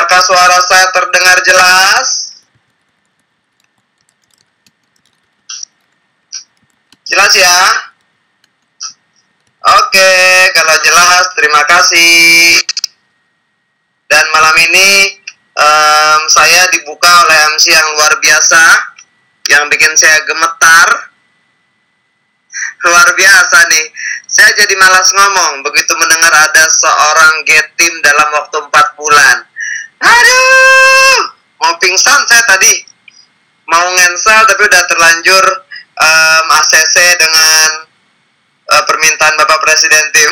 Apakah suara saya terdengar jelas? Jelas ya? Oke, kalau jelas terima kasih. Dan malam ini saya dibuka oleh MC yang luar biasa, yang bikin saya gemetar. Luar biasa nih, saya jadi malas ngomong begitu mendengar ada seorang Getim dalam waktu 4 bulan. Aduh, mau pingsan saya tadi. Mau ngensel tapi udah terlanjur ACC dengan permintaan Bapak Presiden Tim.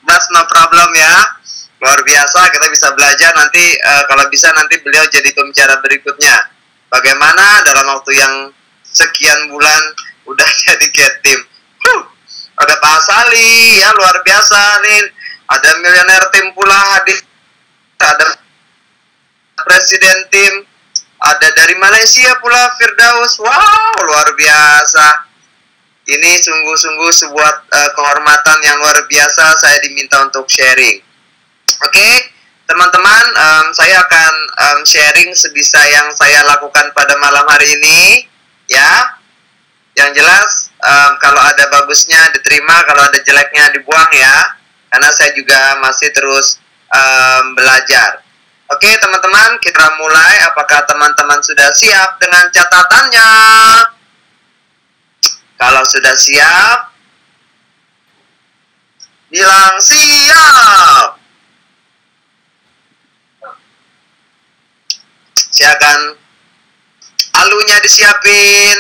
Mas, no problem ya. Luar biasa, kita bisa belajar nanti. Kalau bisa nanti beliau jadi pembicara berikutnya. Bagaimana dalam waktu yang sekian bulan udah jadi Getim. Ada Pak Sali ya, luar biasa nih. Ada Milioner Tim pula hadir. Ada Presiden Tim. Ada dari Malaysia pula Firdaus. Wow, luar biasa. Ini sungguh-sungguh sebuah kehormatan yang luar biasa. Saya diminta untuk sharing. Oke, teman-teman, saya akan sharing sebisa yang saya lakukan pada malam hari ini. Ya, yang jelas kalau ada bagusnya diterima, kalau ada jeleknya dibuang ya. Karena saya juga masih terus belajar. Oke teman-teman, kita mulai. Apakah teman-teman sudah siap dengan catatannya? Kalau sudah siap, bilang siap. Silakan alunya disiapin,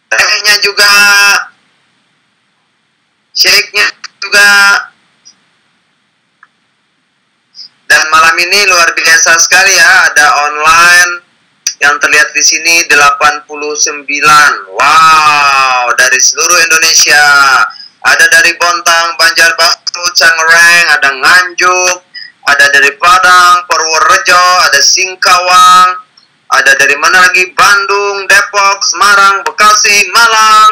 tehnya juga, shake-nya juga. Dan malam ini luar biasa sekali ya, ada online yang terlihat di sini 89. Wow, dari seluruh Indonesia. Ada dari Bontang, Banjarbaru, Cangerang, ada Nganjuk, ada dari Padang, Purworejo, ada Singkawang, ada dari mana lagi? Bandung, Depok, Semarang, Bekasi, Malang,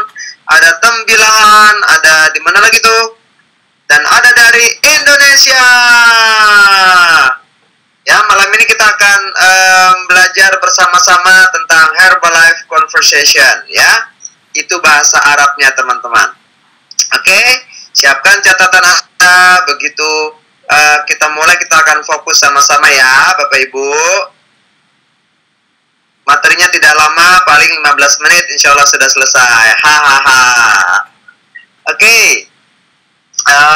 ada Tembilahan, ada di mana lagi tuh? Dan ada dari Indonesia. Ya, malam ini kita akan belajar bersama-sama tentang Herbalife Conversation ya. Itu bahasa Arabnya teman-teman. Oke, siapkan catatan Anda. Begitu kita mulai, kita akan fokus sama-sama ya Bapak Ibu. Materinya tidak lama, paling 15 menit insya Allah sudah selesai. Hahaha. Oke.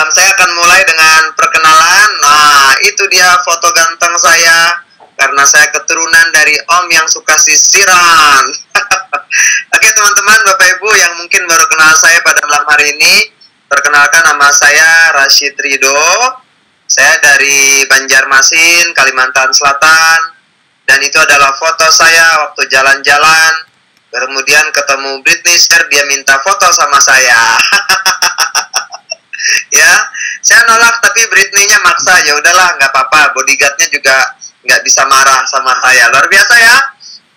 Saya akan mulai dengan perkenalan. Nah, itu dia foto ganteng saya. Karena saya keturunan dari Om yang suka sisiran. Oke teman-teman, Bapak Ibu yang mungkin baru kenal saya pada malam hari ini. Perkenalkan, nama saya Rashid Ridho. Saya dari Banjarmasin, Kalimantan Selatan. Dan itu adalah foto saya waktu jalan-jalan. Kemudian ketemu Britney Spears, dia minta foto sama saya. Ya, saya nolak tapi Britney-nya maksa. Ya udahlah, nggak apa-apa. Bodyguard-nya juga nggak bisa marah sama saya. Luar biasa ya.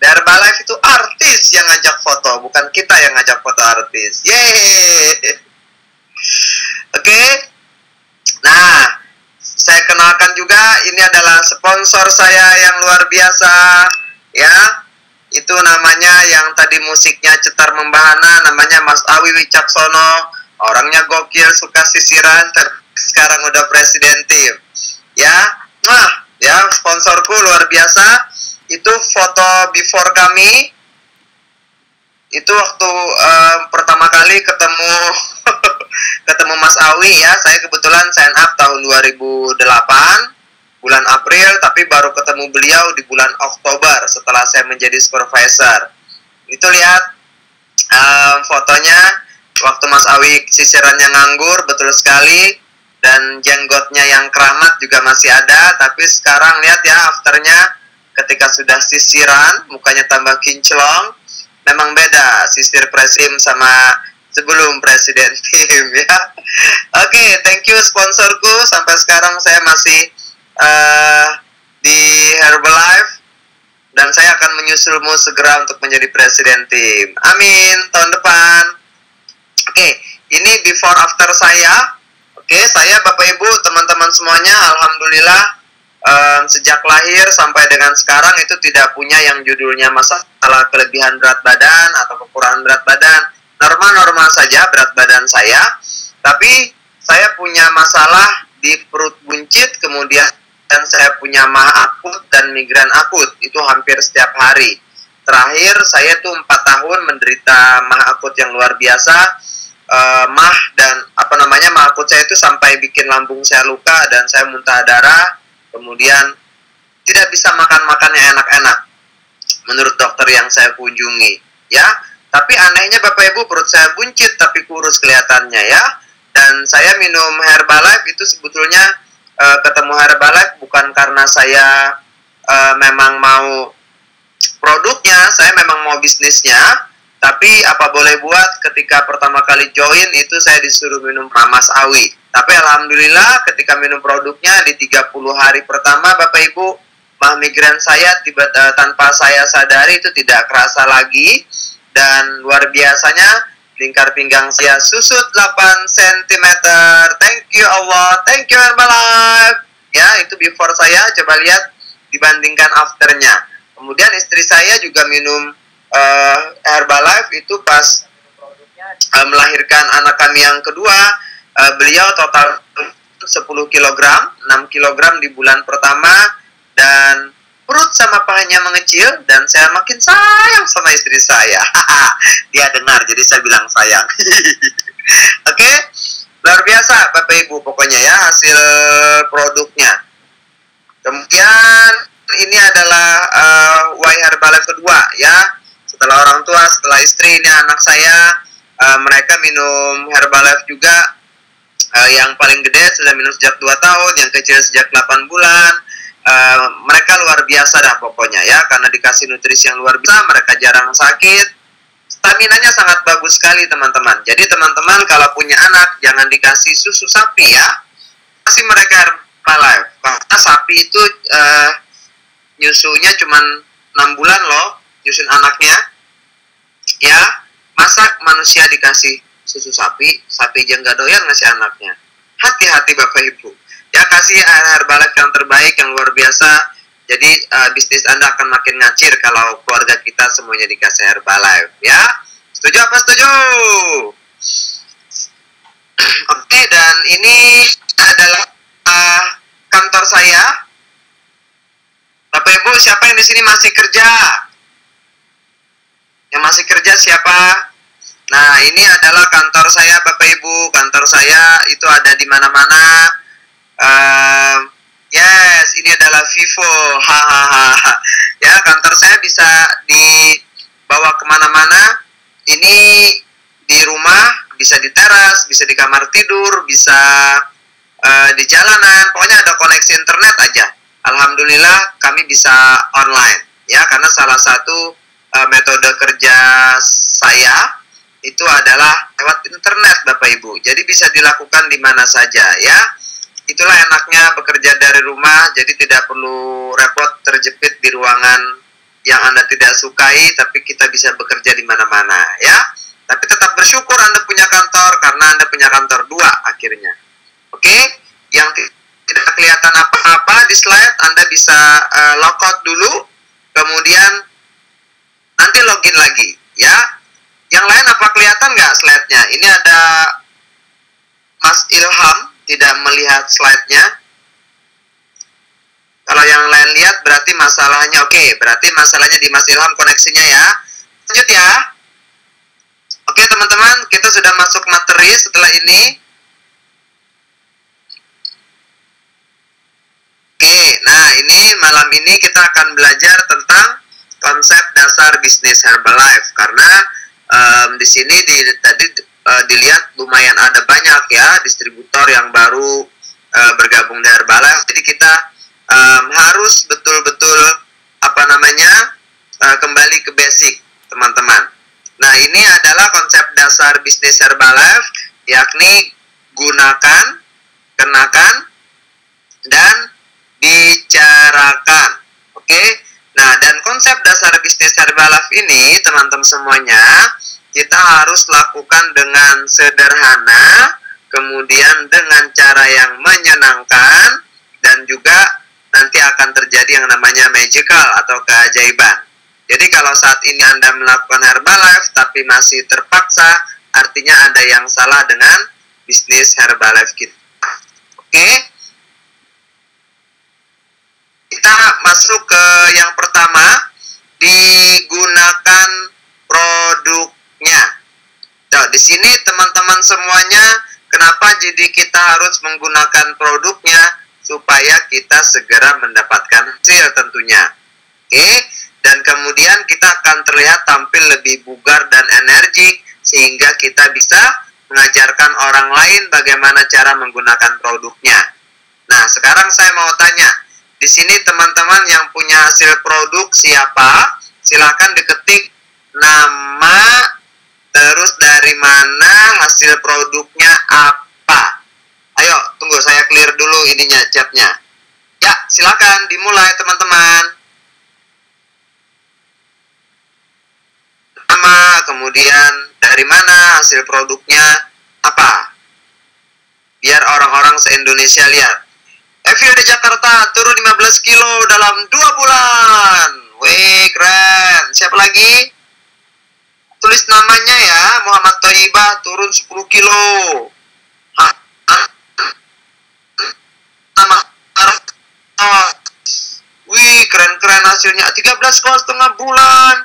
Herbalife itu artis yang ngajak foto, bukan kita yang ngajak foto artis. Yeay. Oke. Nah, saya kenalkan juga, ini adalah sponsor saya yang luar biasa. Ya, itu namanya yang tadi musiknya cetar membahana, namanya Mas Awi Wicaksono. Orangnya gokil, suka sisiran, sekarang udah Presiden Tim. Ya, nah, ya sponsorku luar biasa. Itu foto before kami. Itu waktu pertama kali ketemu ketemu Mas Awi ya. Saya kebetulan sign up tahun 2008 bulan April, tapi baru ketemu beliau di bulan Oktober setelah saya menjadi supervisor. Itu lihat fotonya. Waktu Mas Awi sisirannya nganggur, betul sekali. Dan jenggotnya yang keramat juga masih ada. Tapi sekarang lihat ya, afternya ketika sudah sisiran, mukanya tambah kinclong. Memang beda sisir Presim sama sebelum Presiden Tim ya. Oke, thank you sponsorku. Sampai sekarang saya masih di Herbalife. Dan saya akan menyusulmu segera untuk menjadi Presiden Tim. Amin, tahun depan. Oke, ini before after saya. Oke, Oke, saya Bapak Ibu, teman-teman semuanya, alhamdulillah sejak lahir sampai dengan sekarang itu tidak punya yang judulnya masalah kelebihan berat badan atau kekurangan berat badan. Normal-normal saja berat badan saya, tapi saya punya masalah di perut buncit, kemudian dan saya punya mah akut dan migran akut, itu hampir setiap hari. Terakhir saya tuh 4 tahun menderita mah akut yang luar biasa. Mah akut saya itu sampai bikin lambung saya luka dan saya muntah darah, kemudian tidak bisa makan yang enak-enak menurut dokter yang saya kunjungi, ya. Tapi anehnya Bapak Ibu, perut saya buncit tapi kurus kelihatannya, ya. Dan saya minum Herbalife itu sebetulnya ketemu Herbalife bukan karena saya memang mau produknya, saya memang mau bisnisnya. Tapi apa boleh buat, ketika pertama kali join itu saya disuruh minum Mas Awi. Tapi alhamdulillah ketika minum produknya di 30 hari pertama Bapak Ibu, mah migran saya tanpa saya sadari itu tidak kerasa lagi. Dan luar biasanya lingkar pinggang saya susut 8 cm. Thank you Allah, thank you Herbalife. Ya, itu before saya, coba lihat dibandingkan afternya. Kemudian istri saya juga minum Herbalife itu pas melahirkan anak kami yang kedua. Beliau total 10 kg, 6 kg di bulan pertama, dan perut sama pahanya mengecil, dan saya makin sayang sama istri saya. Dia dengar, jadi saya bilang sayang. Oke, luar biasa Bapak Ibu pokoknya ya hasil produknya. Kemudian ini adalah Y Herbalife kedua ya. Setelah orang tua, setelah istri, ini anak saya, mereka minum Herbalife juga. Yang paling gede sudah minum sejak 2 tahun, yang kecil sejak 8 bulan. Mereka luar biasa dah pokoknya ya, karena dikasih nutrisi yang luar biasa, mereka jarang sakit. Staminanya sangat bagus sekali teman-teman. Jadi teman-teman kalau punya anak, jangan dikasih susu sapi ya. Kasih mereka Herbalife. Karena sapi itu nyusunya cuma 6 bulan loh, nyusun anaknya. Ya, masa manusia dikasih susu sapi, sapi aja nggak doyan ngasih anaknya. Hati-hati Bapak Ibu. Ya, kasih Herbalife yang terbaik, yang luar biasa. Jadi bisnis Anda akan makin ngacir kalau keluarga kita semuanya dikasih Herbalife. Ya, setuju apa setuju? Oke, dan ini adalah kantor saya. Bapak Ibu, siapa yang di sini masih kerja? Yang masih kerja siapa? Nah, ini adalah kantor saya Bapak Ibu. Kantor saya itu ada di mana-mana. Yes, ini adalah Vivo. Hahaha. Ya, kantor saya bisa dibawa kemana-mana. Ini di rumah, bisa di teras, bisa di kamar tidur, bisa di jalanan. Pokoknya ada koneksi internet aja. Alhamdulillah kami bisa online. Ya, karena salah satu metode kerja saya itu adalah lewat internet Bapak Ibu. Jadi bisa dilakukan di mana saja ya. Itulah enaknya bekerja dari rumah, jadi tidak perlu repot terjepit di ruangan yang Anda tidak sukai, tapi kita bisa bekerja di mana-mana ya. Tapi tetap bersyukur Anda punya kantor, karena Anda punya kantor 2 akhirnya. Oke, yang tidak kelihatan apa-apa di slide Anda bisa logout dulu, kemudian nanti login lagi ya. Yang lain apa kelihatan nggak slide-nya? Ini ada Mas Ilham, tidak melihat slide-nya. Kalau yang lain lihat berarti masalahnya oke. Berarti masalahnya di Mas Ilham koneksinya ya. Lanjut ya. Oke teman-teman, kita sudah masuk materi setelah ini. Oke, nah ini malam ini kita akan belajar tentang konsep dasar bisnis Herbalife. Karena di sini tadi dilihat lumayan ada banyak ya distributor yang baru bergabung di Herbalife. Jadi kita harus betul-betul kembali ke basic teman-teman. Nah, ini adalah konsep dasar bisnis Herbalife, yakni gunakan, kenakan, dan bicarakan. Oke. Nah, dan konsep dasar bisnis Herbalife ini teman-teman semuanya kita harus lakukan dengan sederhana, kemudian dengan cara yang menyenangkan, dan juga nanti akan terjadi yang namanya magical atau keajaiban. Jadi kalau saat ini Anda melakukan Herbalife tapi masih terpaksa, artinya ada yang salah dengan bisnis Herbalife kita. Oke, kita masuk ke yang pertama, digunakan produknya. Nah, di sini teman-teman semuanya, kenapa jadi kita harus menggunakan produknya? Supaya kita segera mendapatkan hasil tentunya. Oke, dan kemudian kita akan terlihat tampil lebih bugar dan energik, sehingga kita bisa mengajarkan orang lain bagaimana cara menggunakan produknya. Nah, sekarang saya mau tanya, di sini teman-teman yang punya hasil produk siapa? Silakan diketik nama, terus dari mana, hasil produknya apa. Ayo, tunggu saya clear dulu ininya, chatnya. Ya, silakan dimulai teman-teman. Nama, kemudian dari mana, hasil produknya apa. Biar orang-orang se-Indonesia lihat. Evio di Jakarta turun 15 kilo dalam 2 bulan. Wih, keren. Siapa lagi? Tulis namanya ya, Muhammad Thaibah turun 10 kilo. Nama wih, keren-keren hasilnya. 13,5 bulan.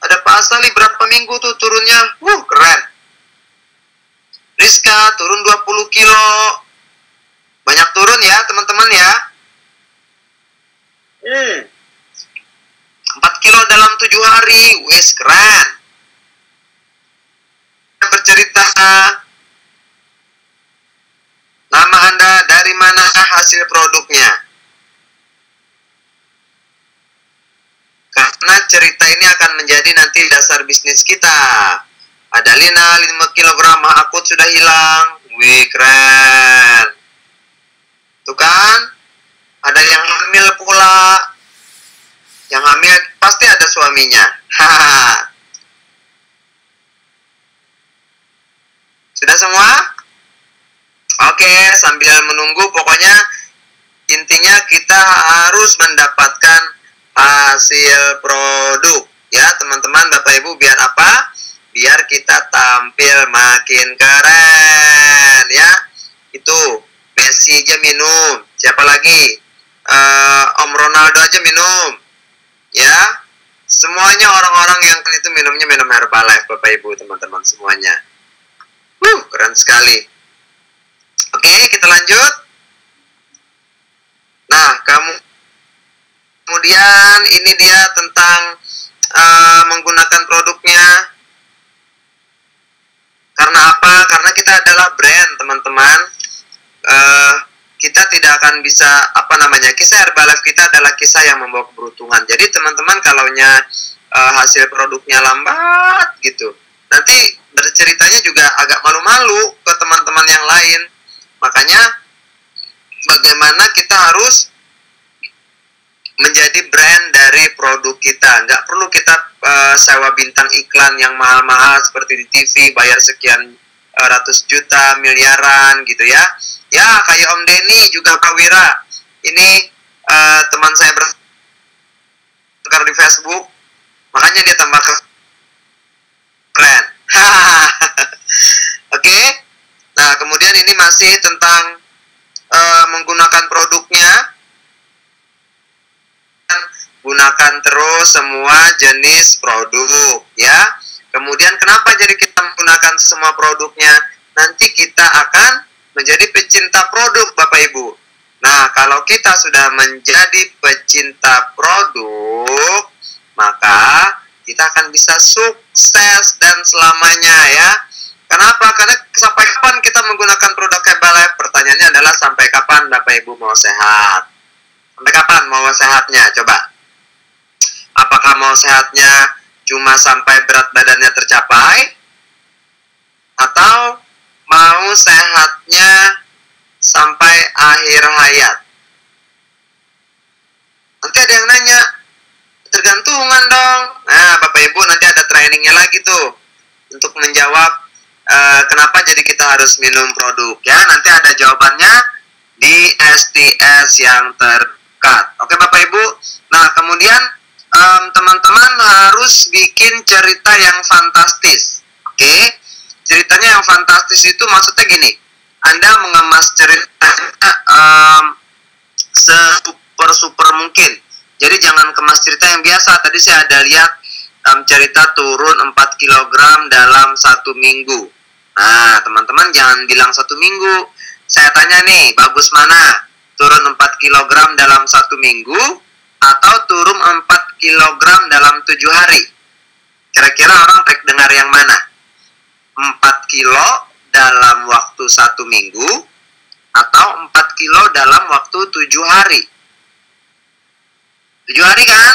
Ada Pak Asali berapa minggu tuh turunnya? Keren. Rizka turun 20 kilo. Banyak turun ya teman-teman ya. 4 kilo dalam 7 hari. Wih, keren. Bercerita, nama Anda, dari mana hasil produknya. Karena cerita ini akan menjadi nanti dasar bisnis kita. Ada Lina, 5 kg akut sudah hilang. Wih, keren. Tuh kan, ada yang hamil pula. Yang hamil pasti ada suaminya. Haha. Sudah semua? Oke, sambil menunggu, pokoknya intinya kita harus mendapatkan hasil produk. Ya, teman-teman, Bapak Ibu, biar apa? Biar kita tampil makin keren, ya. Itu, Messi aja minum. Siapa lagi? Om Ronaldo aja minum. Ya, semuanya orang-orang yang itu minumnya minum Herbalife, Bapak Ibu, teman-teman semuanya. Keren sekali. Oke, kita lanjut. Nah, kemudian ini dia tentang menggunakan produknya. Karena apa? Karena kita adalah brand, teman-teman. Kita tidak akan bisa, kisah Herbalife kita adalah kisah yang membawa keberuntungan. Jadi teman-teman kalaunya hasil produknya lambat gitu, nanti berceritanya juga agak malu-malu ke teman-teman yang lain. Makanya bagaimana kita harus menjadi brand dari produk kita. Nggak perlu kita sewa bintang iklan yang mahal-mahal seperti di TV, bayar sekian ratus juta, miliaran gitu ya. Ya, kayak Om Denny juga Kak Wira. Ini teman saya bertukar di Facebook, makanya dia tambah keren. Oke. Nah, kemudian ini masih tentang menggunakan produknya. Gunakan terus semua jenis produk, ya. Kemudian kenapa jadi kita menggunakan semua produknya? Nanti kita akan menjadi pecinta produk, Bapak Ibu. Nah, kalau kita sudah menjadi pecinta produk, maka kita akan bisa sukses dan selamanya, ya. Kenapa? Karena sampai kapan kita menggunakan produk Herbalife? Pertanyaannya adalah sampai kapan Bapak Ibu mau sehat? Sampai kapan mau sehatnya? Coba. Apakah mau sehatnya cuma sampai berat badannya tercapai? Atau mau sehatnya sampai akhir hayat? Nanti ada yang nanya, tergantungan dong. Nah, Bapak Ibu nanti ada trainingnya lagi tuh untuk menjawab kenapa jadi kita harus minum produk ya? Nanti ada jawabannya di STS yang terdekat. Oke Bapak Ibu. Nah kemudian teman-teman harus bikin cerita yang fantastis. Oke, ceritanya yang fantastis itu maksudnya gini. Anda mengemas ceritanya super mungkin. Jadi jangan kemas cerita yang biasa. Tadi saya ada lihat cerita turun 4 kg dalam 1 minggu. Nah, teman-teman jangan bilang 1 minggu. Saya tanya nih, bagus mana? Turun 4 kg dalam 1 minggu atau turun 4 kg dalam 7 hari? Kira-kira orang dengar yang mana? 4 kilo dalam waktu 1 minggu atau 4 kilo dalam waktu 7 hari? 7 hari kan?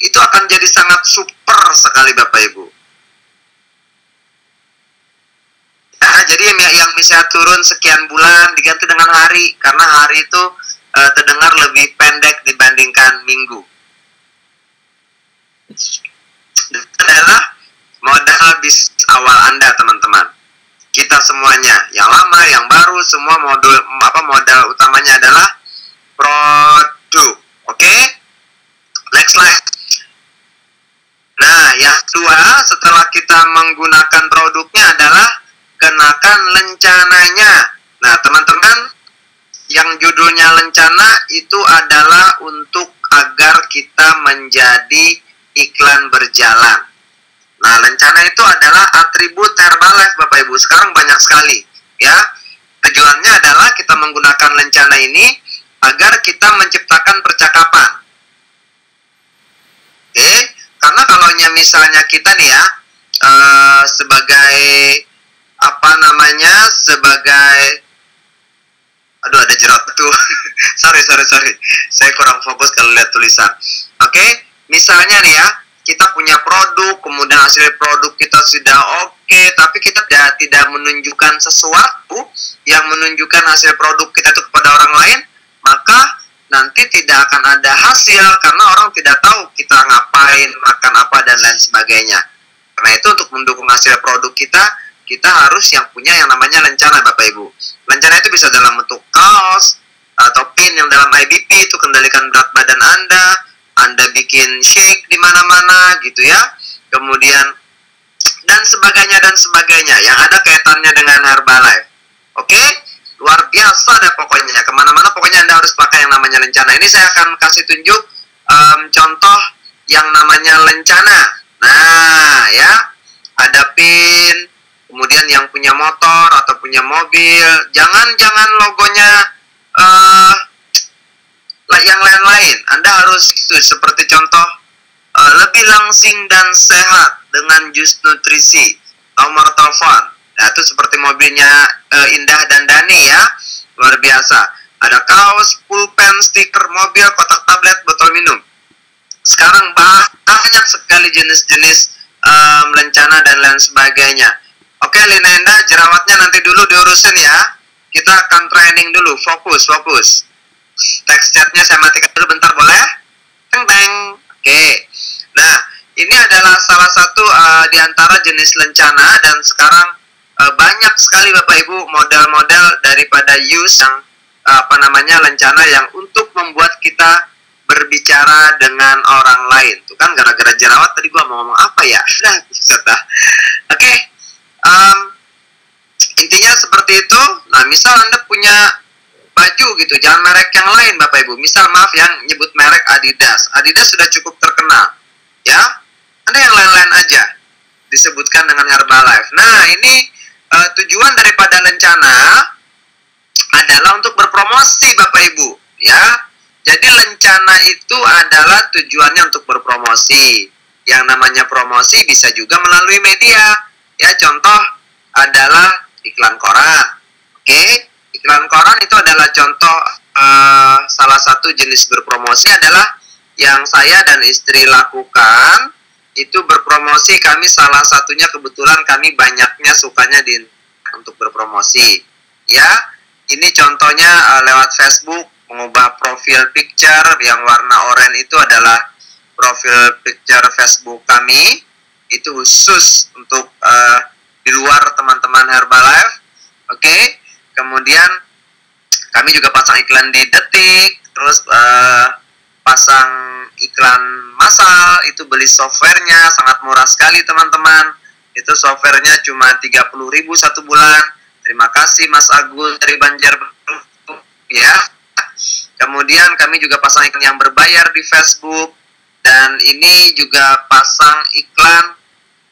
Itu akan jadi sangat super sekali Bapak Ibu. Ya, jadi yang misalnya turun sekian bulan diganti dengan hari, karena hari itu terdengar lebih pendek dibandingkan minggu. Itu adalah modal bisnis awal Anda teman-teman. Kita semuanya, yang lama, yang baru, semua modal utamanya adalah produk. Oke? Next slide. Nah, yang kedua setelah kita menggunakan produknya adalah kenakan lencananya. Nah, teman-teman, yang judulnya lencana itu adalah untuk agar kita menjadi iklan berjalan. Nah, lencana itu adalah atribut Herbalife Bapak Ibu. Sekarang banyak sekali, ya. Tujuannya adalah kita menggunakan lencana ini agar kita menciptakan percakapan. Oke, karena kalau misalnya kita nih ya sebagai aduh ada jerat tuh. sorry saya kurang fokus kalau lihat tulisan. Oke, misalnya nih ya, kita punya produk, kemudian hasil produk kita sudah oke, tapi kita tidak menunjukkan sesuatu yang menunjukkan hasil produk kita itu kepada orang lain, maka nanti tidak akan ada hasil karena orang tidak tahu kita ngapain, makan apa, dan lain sebagainya. Karena itu untuk mendukung hasil produk kita harus yang punya yang namanya lencana Bapak Ibu. Lencana itu bisa dalam bentuk kaos atau pin yang dalam IBP, itu kendalikan berat badan Anda bikin shake di mana-mana gitu ya. Kemudian dan sebagainya yang ada kaitannya dengan Herbalife. Oke? Luar biasa deh pokoknya. Kemana-mana pokoknya Anda harus pakai yang namanya lencana. Ini saya akan kasih tunjuk contoh yang namanya lencana. Nah ya, ada pin. Kemudian yang punya motor atau punya mobil, jangan logonya yang lain-lain. Anda harus itu seperti contoh lebih langsing dan sehat dengan jus nutrisi, nomor telepon. Nah, itu seperti mobilnya Indah dan Dani ya, luar biasa. Ada kaos, pulpen, stiker mobil, kotak tablet, botol minum. Sekarang banyak sekali jenis-jenis lencana dan lain sebagainya. Oke, Lina Endah, jerawatnya nanti dulu diurusin ya. Kita akan training dulu, fokus. Teks chatnya saya matikan dulu bentar, boleh? Teng. Oke. Nah, ini adalah salah satu di antara jenis lencana, dan sekarang banyak sekali Bapak Ibu model-model daripada use yang lencana yang untuk membuat kita berbicara dengan orang lain. Tuh kan gara-gara jerawat tadi gua mau ngomong apa ya? Oke. Intinya seperti itu. Nah, misal Anda punya baju gitu, jangan merek yang lain Bapak Ibu. Misal maaf yang nyebut merek Adidas sudah cukup terkenal ya. Anda yang lain-lain aja disebutkan dengan Herbalife. Nah, ini tujuan daripada lencana adalah untuk berpromosi Bapak Ibu ya. Jadi lencana itu adalah tujuannya untuk berpromosi. Yang namanya promosi bisa juga melalui media ya. Contoh adalah iklan koran. Oke, iklan koran itu adalah contoh salah satu jenis berpromosi adalah yang saya dan istri lakukan. Itu berpromosi, kami salah satunya kebetulan kami banyaknya sukanya untuk berpromosi ya. Ini contohnya lewat Facebook, mengubah profil picture yang warna oranye itu adalah profil picture Facebook kami. Itu khusus untuk di luar teman-teman keuntungan Herbalife. Oke. Kemudian kami juga pasang iklan di Detik, terus pasang iklan massal, itu beli softwarenya sangat murah sekali teman-teman. Itu softwarenya cuma 30.000 satu bulan. Terima kasih Mas Agus dari Banjarbaru ya. Kemudian kami juga pasang iklan yang berbayar di Facebook, dan ini juga pasang iklan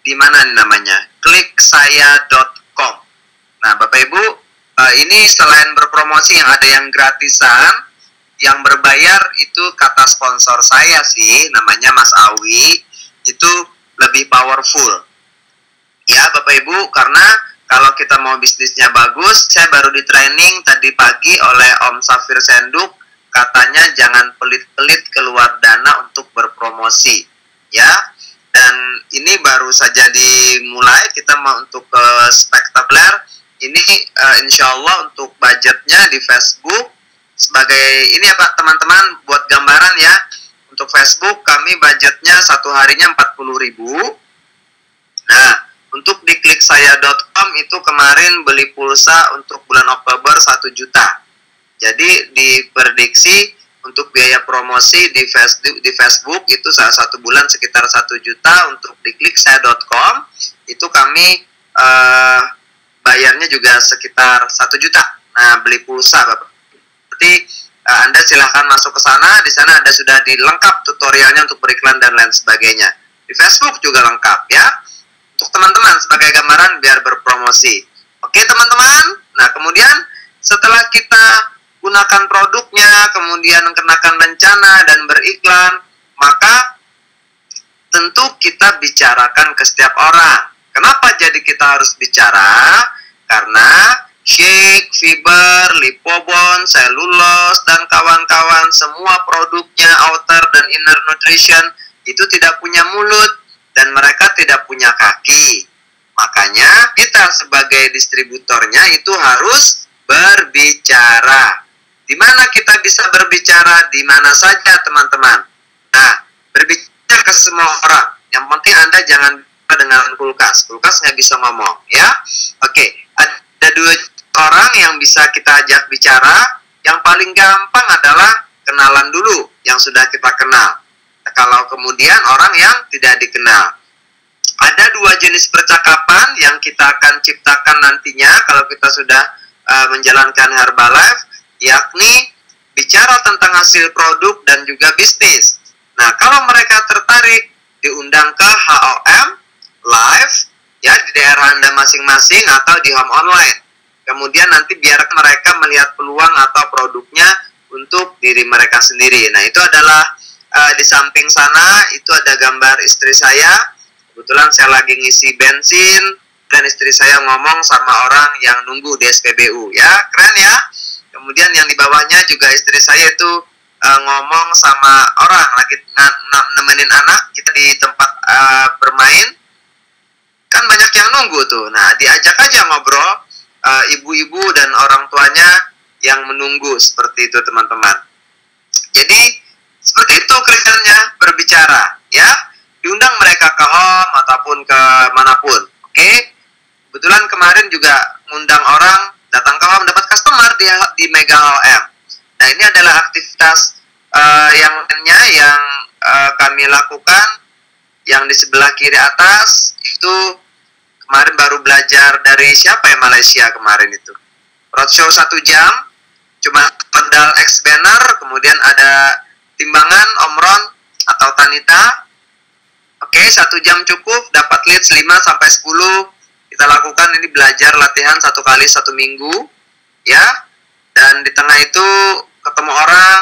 di mana namanya? kliksaya.com. Nah, Bapak Ibu, ini selain berpromosi yang ada yang gratisan, yang berbayar itu kata sponsor saya sih, namanya Mas Awi, itu lebih powerful. Ya, Bapak Ibu, karena kalau kita mau bisnisnya bagus, saya baru di training tadi pagi oleh Om Safir Senduk, katanya jangan pelit-pelit keluar dana untuk berpromosi, ya. Dan ini baru saja dimulai, kita mau untuk spektakuler. Ini insya Allah untuk budgetnya di Facebook sebagai ini ya Pak teman-teman, buat gambaran ya. Untuk Facebook kami budgetnya satu harinya 40.000. Nah, untuk di kliksaya.com itu kemarin beli pulsa untuk bulan Oktober 1 juta. Jadi diprediksi untuk biaya promosi di Facebook itu salah satu bulan sekitar 1 juta. Untuk di kliksaya.com itu kami bayarnya juga sekitar 1 juta. Nah, beli pulsa Bapak. Berarti Anda silahkan masuk ke sana. Di sana Anda sudah dilengkap tutorialnya untuk beriklan dan lain sebagainya. Di Facebook juga lengkap ya. Untuk teman-teman sebagai gambaran biar berpromosi. Oke teman-teman. Nah, kemudian setelah kita gunakan produknya, kemudian kenakan rencana dan beriklan, maka tentu kita bicarakan ke setiap orang. Kenapa jadi kita harus bicara? Karena shake, fiber, lipobon, selulose, dan kawan-kawan semua produknya outer dan inner nutrition itu tidak punya mulut dan mereka tidak punya kaki. Makanya kita sebagai distributornya itu harus berbicara. Di mana kita bisa berbicara? Di mana saja teman-teman. Nah, berbicara ke semua orang. Yang penting Anda jangan dengan kulkas. Kulkas nggak bisa ngomong, ya. Oke, ada 2 orang yang bisa kita ajak bicara. Yang paling gampang adalah kenalan dulu yang sudah kita kenal. Kalau kemudian orang yang tidak dikenal. Ada 2 jenis percakapan yang kita akan ciptakan nantinya kalau kita sudah menjalankan Herbalife, yakni bicara tentang hasil produk dan juga bisnis. Nah, kalau mereka tertarik, diundang ke HOM live ya di daerah Anda masing-masing atau di home online. Kemudian nanti biar mereka melihat peluang atau produknya untuk diri mereka sendiri. Nah, itu adalah di samping sana itu ada gambar istri saya. Kebetulan saya lagi ngisi bensin dan istri saya ngomong sama orang yang nunggu di SPBU ya. Keren ya. Kemudian yang di bawahnya juga istri saya itu ngomong sama orang lagi nemenin anak kita di tempat bermain. Kan banyak yang nunggu tuh. Nah, diajak aja ngobrol ibu-ibu dan orang tuanya yang menunggu, seperti itu teman-teman. Jadi seperti itu kerjanya, berbicara ya. Diundang mereka ke home ataupun ke manapun. Oke. Kebetulan kemarin juga ngundang orang datang ke home, dapat customer di Mega HOM. Nah, ini adalah aktivitas yang lainnya yang kami lakukan. Yang di sebelah kiri atas itu kemarin baru belajar dari siapa ya, Malaysia kemarin itu. Roadshow 1 jam, cuma pedal X banner, kemudian ada timbangan Omron atau Tanita. Oke, 1 jam cukup, dapat leads 5-10. Kita lakukan ini belajar latihan 1 kali 1 minggu ya. Dan di tengah itu ketemu orang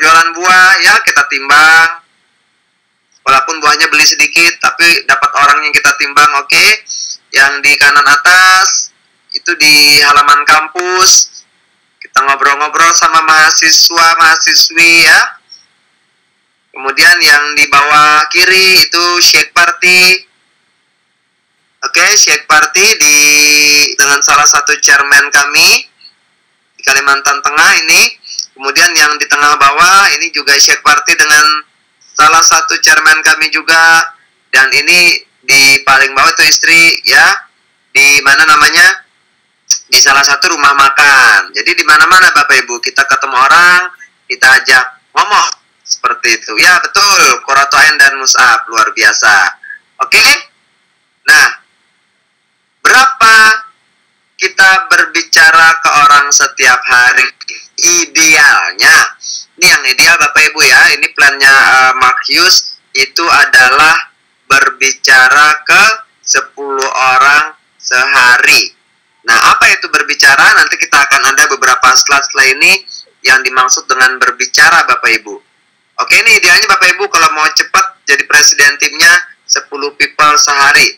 jualan buah ya, kita timbang. Walaupun buahnya beli sedikit tapi dapat orang yang kita timbang. Oke. Yang di kanan atas itu di halaman kampus kita ngobrol-ngobrol sama mahasiswa-mahasiswi ya. Kemudian yang di bawah kiri itu shake party. Oke, shake party dengan salah satu chairman kami di Kalimantan Tengah ini. Kemudian yang di tengah bawah ini juga shake party dengan salah satu chairman kami juga. Dan ini di paling bawah itu istri ya. di mana namanya, di salah satu rumah makan. Jadi di mana-mana Bapak Ibu kita ketemu orang, kita ajak ngomong seperti itu. Ya betul, Qurratu'ain dan Mus'ab luar biasa. Oke, nah berapa kita berbicara ke orang setiap hari? Idealnya, ini yang ideal Bapak Ibu ya, ini plannya Mark Hughes itu adalah berbicara ke 10 orang sehari. Nah, apa itu berbicara? Nanti kita akan ada beberapa slide setelah ini yang dimaksud dengan berbicara Bapak Ibu. Oke, ini idealnya Bapak Ibu kalau mau cepat jadi presiden timnya 10 people sehari.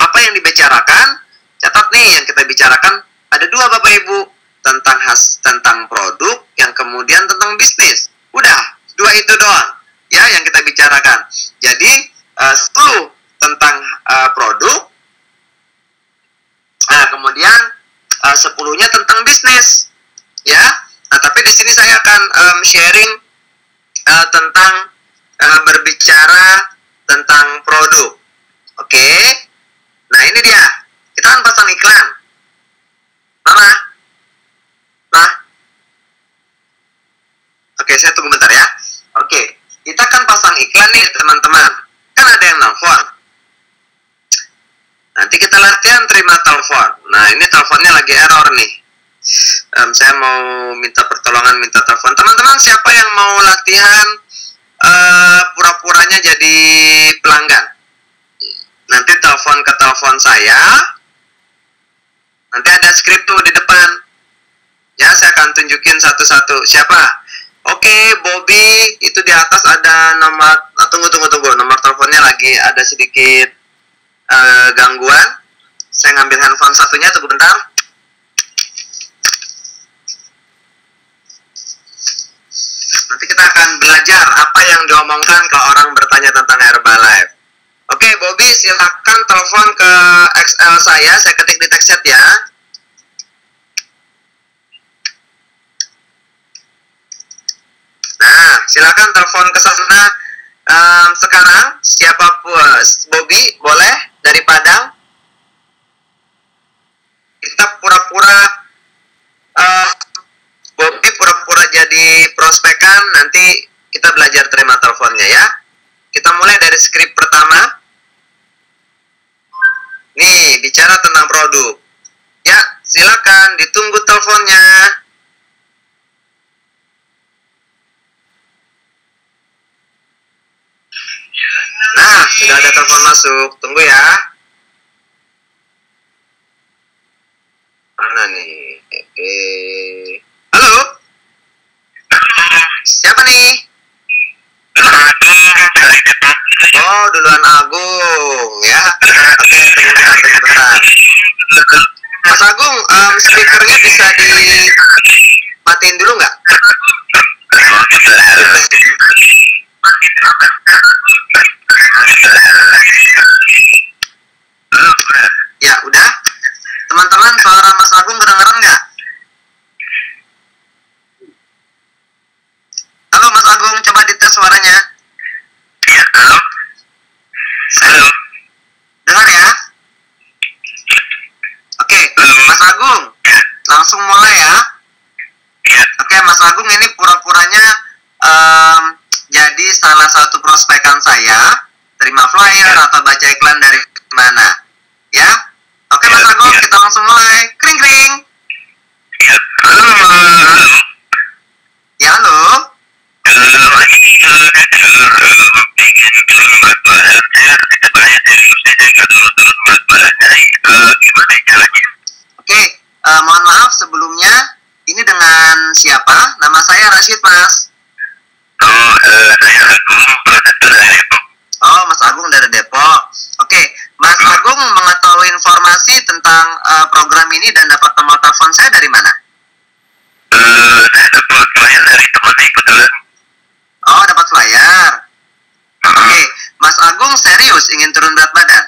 Apa yang dibicarakan? Catat nih, yang kita bicarakan ada 2 Bapak Ibu, tentang produk, yang kemudian tentang bisnis. Udah, 2 itu doang ya yang kita bicarakan. Jadi 10 tentang produk, nah kemudian 10-nya tentang bisnis ya. Nah, tapi di sini saya akan sharing tentang berbicara tentang produk. Oke. Nah, ini dia. Kita akan pasang iklan. Mama. Nah. Oke, saya tunggu bentar ya. Oke, kita akan pasang iklan nih, teman-teman. Kan ada yang nelfon. Nanti kita latihan terima telepon. Nah, ini teleponnya lagi error nih. Saya mau minta pertolongan, minta telepon. Teman-teman, siapa yang mau latihan pura-puranya jadi pelanggan? Nanti telepon ke telepon saya. Nanti ada skrip tuh di depan. Ya, saya akan tunjukin satu-satu. Siapa? Oke, Bobby. Itu di atas ada nomor. Tunggu. Nomor teleponnya lagi ada sedikit gangguan. Saya ngambil handphone satunya, tunggu bentar. Nanti kita akan belajar apa yang diomongkan kalau orang bertanya tentang Herbalife. Oke, Bobby, silakan telepon ke XL saya ketik di text chat ya. Nah, silakan telepon ke sana sekarang. Siapapun, Bobby, boleh dari Padang. Kita pura-pura Bobby pura-pura jadi prospekan, nanti kita belajar terima teleponnya ya. Kita mulai dari skrip pertama. Nih, bicara tentang produk. Ya, silakan ditunggu teleponnya. Nah, sudah ada telepon masuk. Tunggu ya. Mana nih? Halo? Siapa nih? Oh, duluan Agung ya. Oke, tunggu bentar. Mas Agung, speakernya bisa dimatiin dulu nggak? Ya, udah. Teman-teman, suara Mas Agung kedengeran nggak? Halo Mas Agung, coba dites suaranya. Ya, halo. Halo. Dengar ya? Oke, Mas Agung, langsung mulai ya. Oke, Mas Agung ini pura-puranya jadi salah satu prospekan saya, terima flyer atau baca iklan dari mana, ya? Oke Mas Agung, kita langsung mulai. Kring kring. Ya halo. Oke, mohon maaf sebelumnya. Ini dengan siapa? Nama saya Rashid, Mas. Oh, Mas Agung dari Depok. Oke, Mas Agung mengetahui informasi tentang program ini dan dapat nomor telepon saya dari mana? Dapat flyer dari teman kebetulan. Oh, dapat flyer. Oke, Mas Agung serius ingin turun berat badan?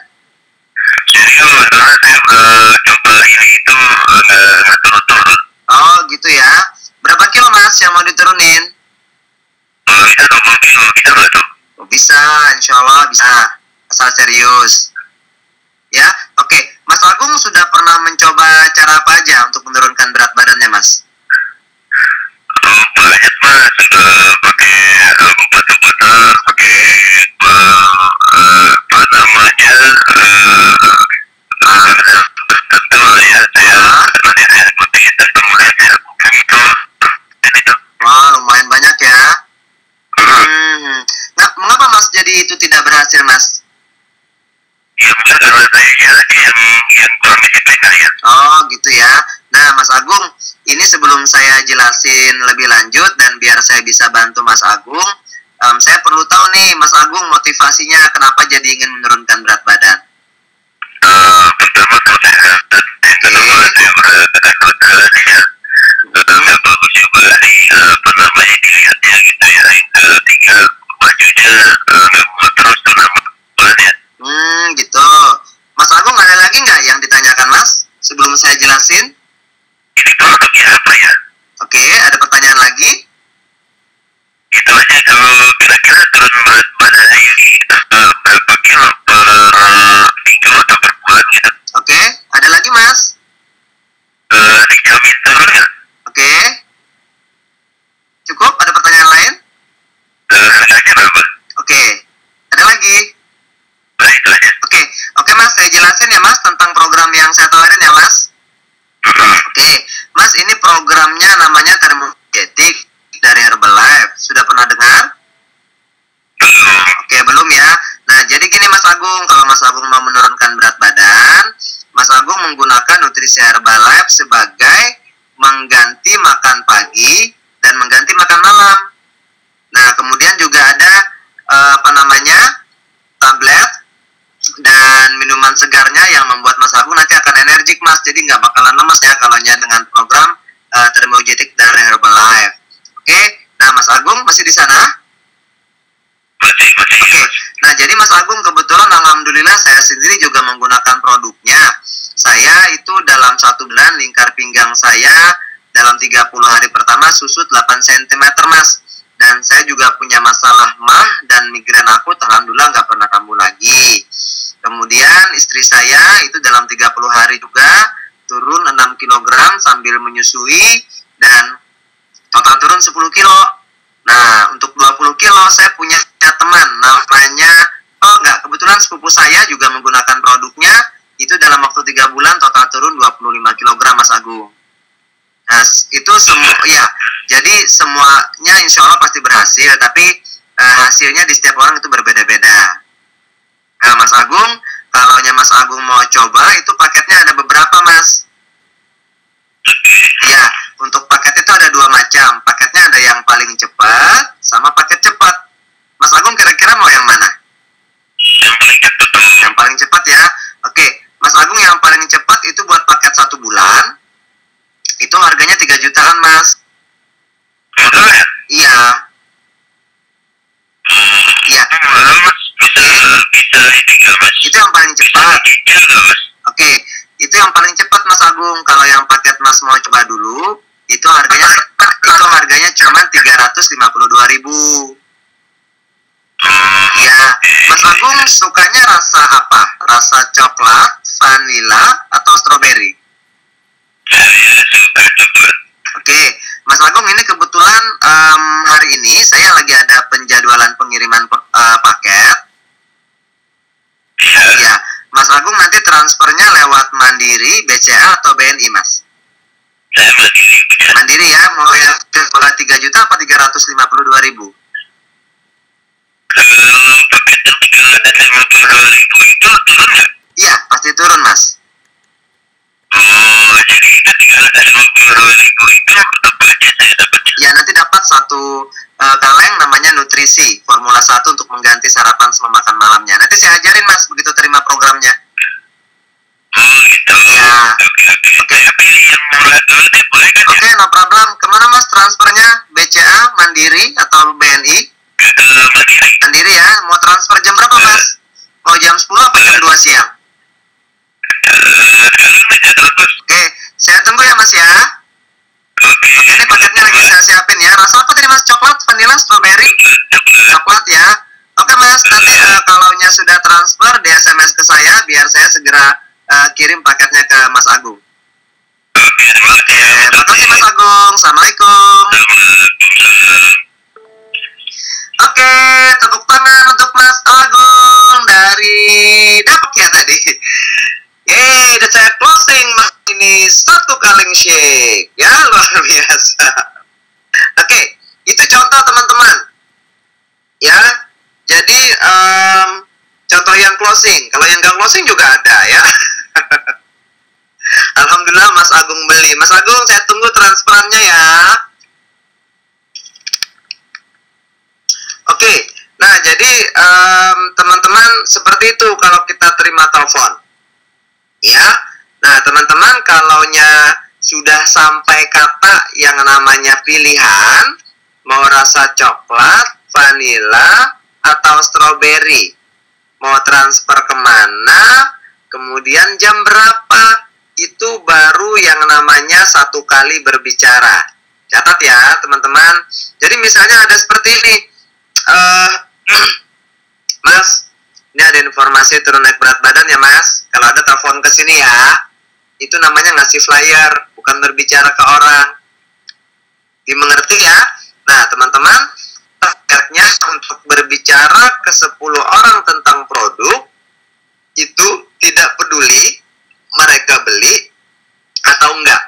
Serius, saya coba ini itu turun. Oh, gitu ya. Berapa kilo Mas yang mau diturunin? Bisa 20 kilo, bisa nggak tuh? Oh, bisa, insya Allah bisa. Asal serius. Ya, oke. Mas Agung Agung sudah pernah mencoba cara apa aja untuk menurunkan berat badannya, Mas? Banyak mas, sudah pakai obat-obatan, pakai apa namanya tertentu ya, saya ikuti dan kemudian saya lakukan itu. Wah, lumayan banyak ya. Nah, mengapa Mas jadi itu tidak berhasil, Mas? Ya mungkin karena saya aja yang kurang disiplin ya. Oh, gitu ya. Nah, Mas Agung, ini sebelum saya jelasin lebih lanjut dan biar saya bisa bantu Mas Agung, saya perlu tahu nih, Mas Agung, motivasinya kenapa jadi ingin menurunkan berat badan? Pertama kesehatan, yang kedua saya berada ya, yang bagus juga apa namanya dilihatnya gitu ya, yang ketiga bajunya nggak terus ya. Gitu. Mas Agung, ada lagi nggak yang ditanyakan Mas sebelum saya jelasin? Ini produknya apa ya? Oke, ada pertanyaan lagi? Itu aja, kalau kira-kira turun berat badannya ini berapa kilo per minggu atau per bulan gitu? Oke, ada lagi Mas? Dijamin turun ya? Oke. Cukup? Ada pertanyaan lain? Harganya berapa? Oke. Ada lagi? Nah itu aja. Oke Mas, saya jelasin ya Mas tentang program yang saya tawarin ya Mas. Oke, Mas, ini programnya namanya Thermogenetic dari Herbalife. Sudah pernah dengar? Oke, belum ya. Nah, jadi gini Mas Agung, kalau Mas Agung mau menurunkan berat badan, Mas Agung menggunakan nutrisi Herbalife sebagai mengganti makan pagi dan mengganti makan malam. Nah, kemudian juga ada tablet dan minuman segarnya yang membuat Mas Agung nanti akan energik Mas, jadi nggak bakalan lemas ya kalau dengan program Thermogenetic dari Herbalife. Oke, nah Mas Agung masih di sana? Oke, nah jadi Mas Agung kebetulan alhamdulillah saya sendiri juga menggunakan produknya. Saya itu dalam 1 bulan lingkar pinggang saya dalam 30 hari pertama susut 8 cm Mas. Dan saya juga punya masalah mah dan migrain aku alhamdulillah nggak pernah kambuh lagi. Kemudian istri saya itu dalam 30 hari juga turun 6 kg sambil menyusui dan total turun 10 kilo. Nah, untuk 20 kilo saya punya teman namanya, kebetulan sepupu saya juga menggunakan produknya, itu dalam waktu 3 bulan total turun 25 kg Mas Agung. Nah, itu semua ya. Jadi semuanya insya Allah pasti berhasil, tapi hasilnya di setiap orang itu berbeda-beda. Nah, Mas Agung, kalau Mas Agung mau coba, itu paketnya ada beberapa Mas. Ya, untuk paket itu ada 2 macam. Paketnya ada yang paling cepat sama paket cepat. Mas Agung kira-kira mau yang mana? Yang paling cepat ya. Oke, Mas Agung yang paling cepat itu buat paket 1 bulan. Itu harganya 3 jutaan Mas. Iya. Iya. Itu yang paling cepat. Oke, itu yang paling cepat Mas Agung. Kalau yang paket Mas mau coba dulu, itu harganya cuma 352.000. Ya, Mas Agung sukanya rasa apa? Rasa coklat, vanila, atau stroberi? Oke, Mas Agung, ini kebetulan hari ini saya lagi ada penjadwalan pengiriman paket. Ya, Mas Agung nanti transfernya lewat Mandiri, BCA, atau BNI, Mas? Mandiri ya, mau yang 3 juta apa 352.000? Iya, pasti turun Mas. Ya, nanti dapat 1 kaleng namanya nutrisi Formula 1 untuk mengganti sarapan sama makan malamnya. Nanti saya ajarin Mas begitu terima programnya. Ya, oke, no problem. Kemana Mas transfernya? BCA, Mandiri, atau BNI? Mandiri ya. Mau transfer jam berapa Mas? Mau jam 10 apa jam 2 siang? Oke, saya tunggu ya Mas ya. Oke, ini paketnya lagi saya siapin ya. Rasa apa tadi Mas? Coklat, vanilla, strawberry? Coklat ya. Oke Mas, nanti kalau sudah transfer di SMS ke saya biar saya segera kirim paketnya ke Mas Agung. Oke, terima kasih. Makasih Mas Agung. Assalamualaikum. Oke, tepuk tangan untuk Mas Agung dari Depok ya tadi. Yeay, udah saya closing Mas ini 1 kaleng shake. Ya, luar biasa. Oke, itu contoh teman-teman. Ya, jadi contoh yang closing. Kalau yang gak closing juga ada ya. Alhamdulillah Mas Agung beli. Mas Agung, saya tunggu transferannya ya. Oke, nah jadi teman-teman seperti itu kalau kita terima telepon. Ya, nah teman-teman kalaunya sudah sampai kata yang namanya pilihan, mau rasa coklat, vanila, atau stroberi, mau transfer kemana, kemudian jam berapa, itu baru yang namanya 1 kali berbicara. Catat ya teman-teman. Jadi misalnya ada seperti ini, Mas, ini ada informasi turun naik berat badan ya Mas. Kalau ada telepon ke sini ya, itu namanya ngasih flyer, bukan berbicara ke orang. Dimengerti ya? Nah teman-teman, targetnya untuk berbicara ke 10 orang tentang produk, itu tidak peduli mereka beli atau enggak.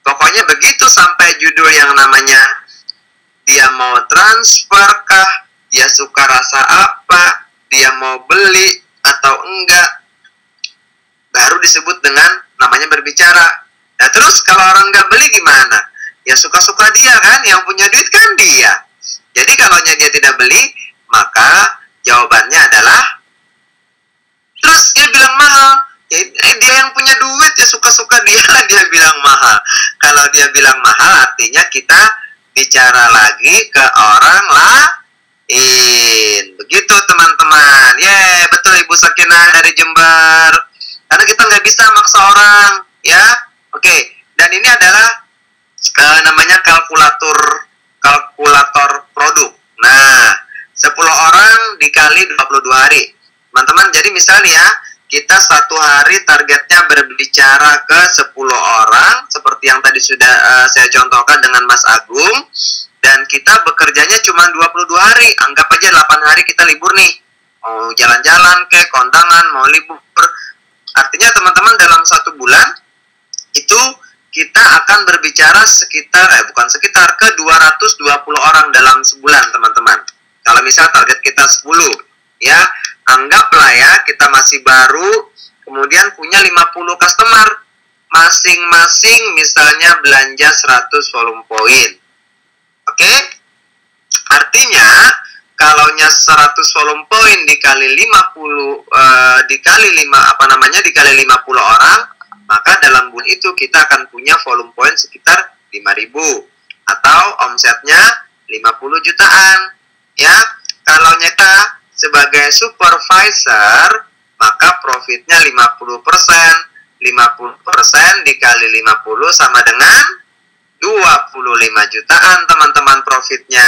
Pokoknya begitu sampai judul yang namanya dia mau transfer kah, dia suka rasa apa, dia mau beli atau enggak, baru disebut dengan namanya berbicara. Nah terus kalau orang enggak beli gimana? Ya suka-suka dia kan, yang punya duit kan dia. Jadi kalau dia tidak beli, maka jawabannya adalah, terus dia bilang mahal. Dia yang punya duit ya suka-suka dia bilang mahal. Kalau dia bilang mahal artinya kita bicara lagi ke orang lain. Begitu teman-teman. Betul Ibu Sakinah dari Jember. Karena kita nggak bisa maksa orang, ya. Oke. Dan ini adalah namanya kalkulator produk. Nah, 10 orang dikali 22 hari. Teman-teman, jadi misalnya ya, kita 1 hari targetnya berbicara ke 10 orang, seperti yang tadi sudah saya contohkan dengan Mas Agung, dan kita bekerjanya cuma 22 hari, anggap aja 8 hari kita libur nih, mau jalan-jalan ke kondangan, mau libur, artinya teman-teman dalam 1 bulan, itu kita akan berbicara ke 220 orang dalam sebulan teman-teman, kalau misal target kita 10, ya, anggaplah ya kita masih baru, kemudian punya 50 customer, masing-masing misalnya belanja 100 volume point. Oke? Artinya kalaunya 100 volume point dikali 50 dikali 50 orang, maka dalam bulan itu kita akan punya volume point sekitar 5.000 atau omsetnya 50 jutaan. Ya, kalau nyata sebagai supervisor, maka profitnya 50%. 50% dikali 50 sama dengan 25 jutaan teman-teman profitnya.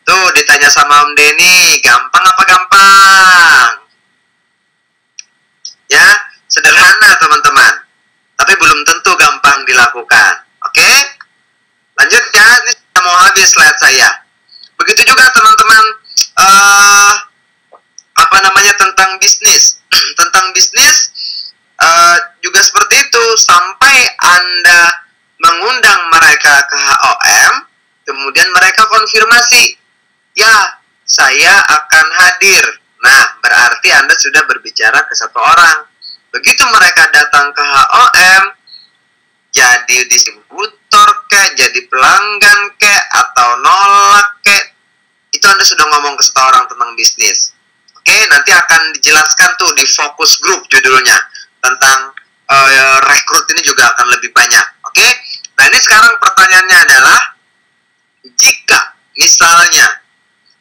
Tuh ditanya sama Om Denny, gampang apa gampang? Ya, sederhana teman-teman. Tapi belum tentu gampang dilakukan. Oke? Lanjut ya, ini sudah mau habis slide saya. Begitu juga teman-teman, tentang bisnis. Tentang bisnis juga seperti itu. Sampai Anda mengundang mereka ke HOM, kemudian mereka konfirmasi, ya saya akan hadir. Nah, berarti Anda sudah berbicara ke 1 orang. Begitu mereka datang ke HOM, jadi distributor kek, jadi pelanggan kek, atau nolak kek, itu Anda sudah ngomong ke 1 orang tentang bisnis. Oke, nanti akan dijelaskan tuh di fokus group judulnya. Tentang rekrut ini juga akan lebih banyak. Oke, nah ini sekarang pertanyaannya adalah, jika misalnya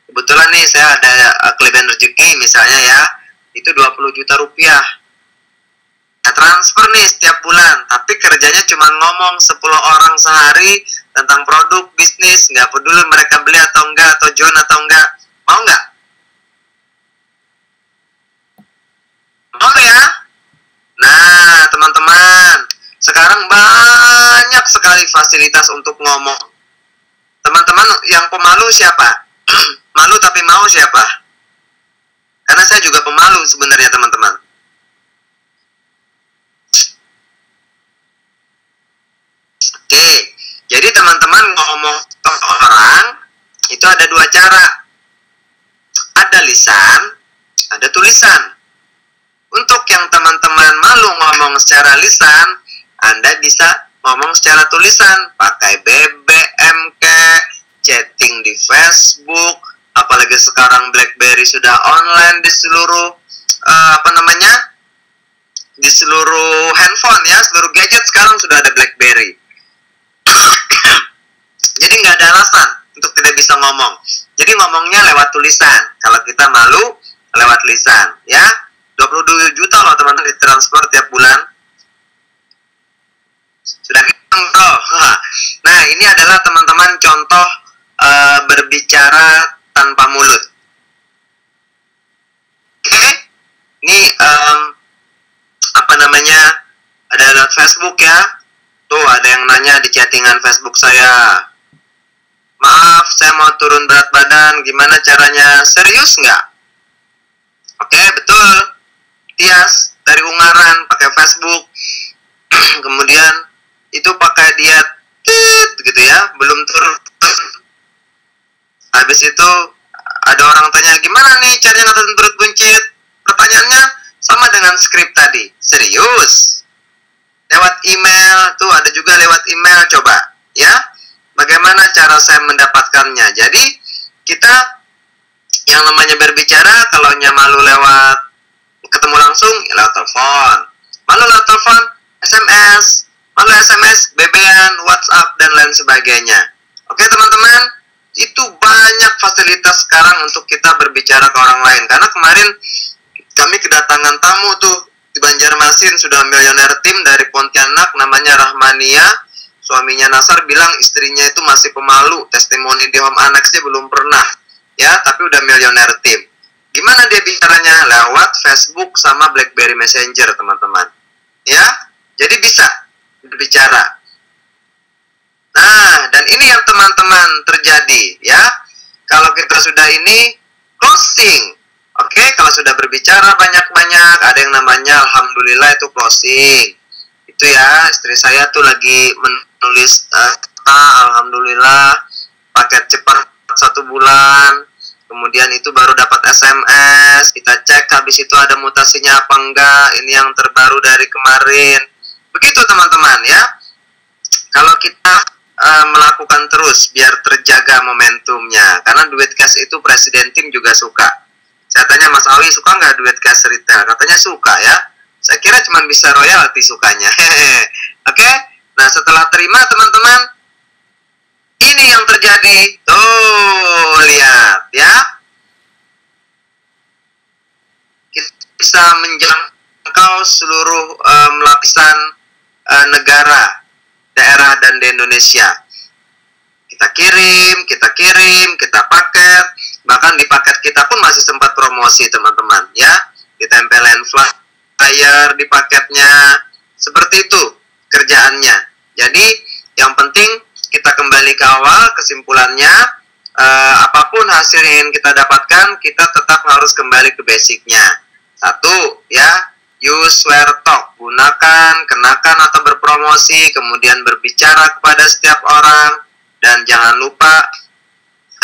kebetulan nih saya ada kelebihan rezeki misalnya ya, itu 20 juta rupiah. Nah, transfer nih setiap bulan, tapi kerjanya cuma ngomong 10 orang sehari tentang produk bisnis, nggak peduli mereka beli atau enggak, atau join atau enggak. Mau nggak? Mau ya? Nah, kali fasilitas untuk ngomong. Teman-teman yang pemalu siapa? Malu tapi mau siapa? Karena saya juga pemalu sebenarnya teman-teman. Oke, jadi teman-teman ngomong ke orang itu ada dua cara. Ada lisan, ada tulisan. Untuk yang teman-teman malu ngomong secara lisan, Anda bisa ngomong secara tulisan, pakai BBM chatting di Facebook, apalagi sekarang BlackBerry sudah online di seluruh di seluruh handphone ya, seluruh gadget sekarang sudah ada BlackBerry. Jadi nggak ada alasan untuk tidak bisa ngomong. Jadi ngomongnya lewat tulisan. Kalau kita malu, lewat lisan ya. 22 juta loh teman-teman ditransfer tiap bulan. Sudah hitung bro. Nah ini adalah teman-teman contoh berbicara tanpa mulut. Oke, ini ada lewat Facebook ya. Tuh ada yang nanya di chattingan Facebook saya, maaf saya mau turun berat badan, gimana caranya? Serius nggak? Oke, betul. Tias dari Ungaran pakai Facebook. Kemudian itu pakai diet gitu ya, belum turun. Habis itu ada orang tanya, gimana nih caranya ngatasin perut buncit? Pertanyaannya sama dengan skrip tadi. Serius? Lewat email, tuh ada juga lewat email, coba ya. Bagaimana cara saya mendapatkannya? Jadi kita yang namanya berbicara, kalau malu lewat ketemu langsung, ya lewat telepon. Malu lewat telepon, SMS. Malu SMS, BB-an, WhatsApp, dan lain sebagainya. Oke teman-teman, itu banyak fasilitas sekarang untuk kita berbicara ke orang lain. Karena kemarin kami kedatangan tamu tuh di Banjarmasin, sudah milioner tim dari Pontianak, namanya Rahmania. Suaminya Nasar bilang istrinya itu masih pemalu, testimoni di Home Annex dia belum pernah ya, tapi udah milioner tim. Gimana dia bicaranya? Lewat Facebook sama BlackBerry Messenger teman-teman ya, jadi bisa berbicara. Nah, dan ini yang teman-teman terjadi ya, kalau kita sudah ini closing. Oke, kalau sudah berbicara banyak-banyak, ada yang namanya alhamdulillah itu closing. Itu ya, istri saya tuh lagi menulis alhamdulillah paket cepat 1 bulan. Kemudian itu baru dapat SMS, kita cek habis itu ada mutasinya apa enggak, ini yang terbaru dari kemarin. Begitu teman-teman ya. Kalau kita melakukan terus biar terjaga momentumnya, karena duit cash itu presiden tim juga suka. Saya tanya Mas Awi, suka nggak duit cash retail? Katanya suka ya. Saya kira cuma bisa royalti sukanya. Oke, nah setelah terima teman-teman, ini yang terjadi. Tuh, lihat ya. Kita bisa menjangkau seluruh lapisan negara, daerah, dan di Indonesia. Kita kirim, kita paket. Bahkan di paket kita pun masih sempat promosi teman-teman ya. Ditempelin flyer di paketnya. Seperti itu kerjaannya. Jadi yang penting kita kembali ke awal, kesimpulannya apapun hasil yang kita dapatkan, kita tetap harus kembali ke basicnya. Satu ya, use where talk, gunakan, kenakan atau berpromosi, kemudian berbicara kepada setiap orang, dan jangan lupa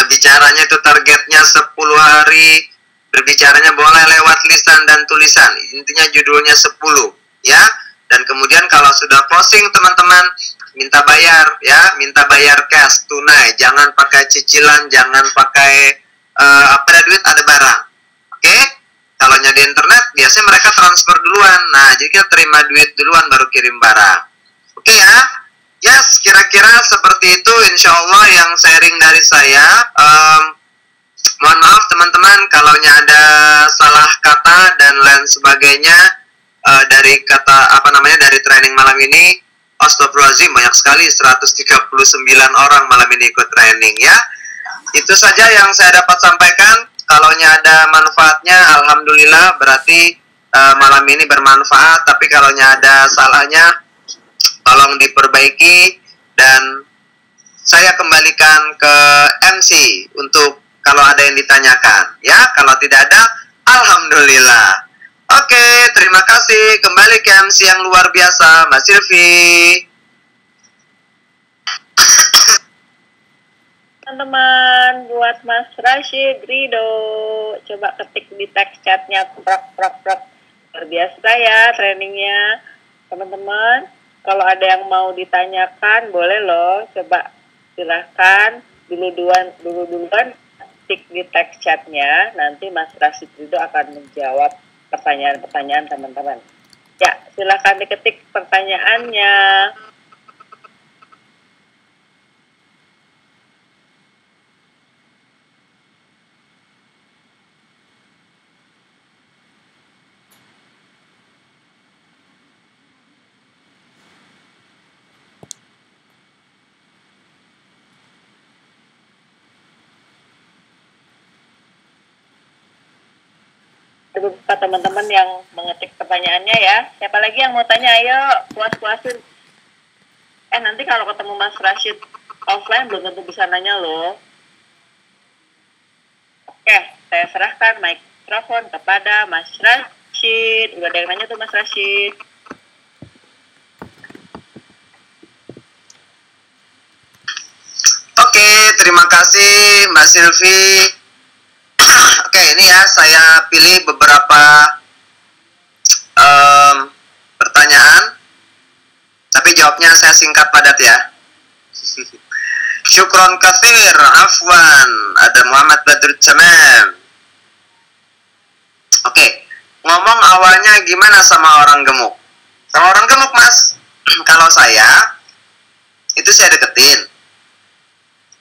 bicaranya itu targetnya 10 hari, berbicaranya boleh lewat lisan dan tulisan, intinya judulnya 10 ya. Dan kemudian kalau sudah closing teman-teman, minta bayar ya, minta bayar cash, tunai, jangan pakai cicilan, jangan pakai ada duit ada barang. Oke? Kalau di internet biasanya mereka transfer duluan. Nah, jadi kita terima duit duluan baru kirim barang. Oke ya? Yes, kira-kira seperti itu insya Allah yang sharing dari saya. Mohon maaf teman-teman kalau ada salah kata dan lain sebagainya dari dari training malam ini. Astagfirullahaladzim, banyak sekali 139 orang malam ini ikut training ya. Itu saja yang saya dapat sampaikan. Kalau ada manfaatnya, alhamdulillah, berarti malam ini bermanfaat. Tapi kalau ada salahnya, tolong diperbaiki dan saya kembalikan ke MC untuk kalau ada yang ditanyakan. Ya, kalau tidak ada, alhamdulillah. Oke, terima kasih. Kembali ke MC yang luar biasa, Mas Silvi. Teman-teman, buat Mas Rashid Ridho, coba ketik di teks chatnya, prok. Luar biasa ya trainingnya, teman-teman. Kalau ada yang mau ditanyakan, boleh loh, coba silahkan duluan ketik di teks chatnya, nanti Mas Rashid Ridho akan menjawab pertanyaan-pertanyaan teman-teman. Ya, silahkan diketik pertanyaannya. Beberapa teman-teman yang mengetik pertanyaannya ya. Siapa lagi yang mau tanya? Ayo, puas-puasin. Nanti kalau ketemu Mas Rashid offline belum tentu bisa nanya loh. Oke, saya serahkan mikrofon kepada Mas Rashid. Udah ada yang nanya tuh Mas Rashid. Oke, terima kasih Mbak Silvi. Oke, ini ya saya pilih beberapa pertanyaan, tapi jawabnya saya singkat padat ya. Syukron katsir, afwan. Ada Muhammad Badrut Tamam. Oke, ngomong awalnya gimana sama orang gemuk? Sama orang gemuk, Mas. Kalau saya, itu saya deketin.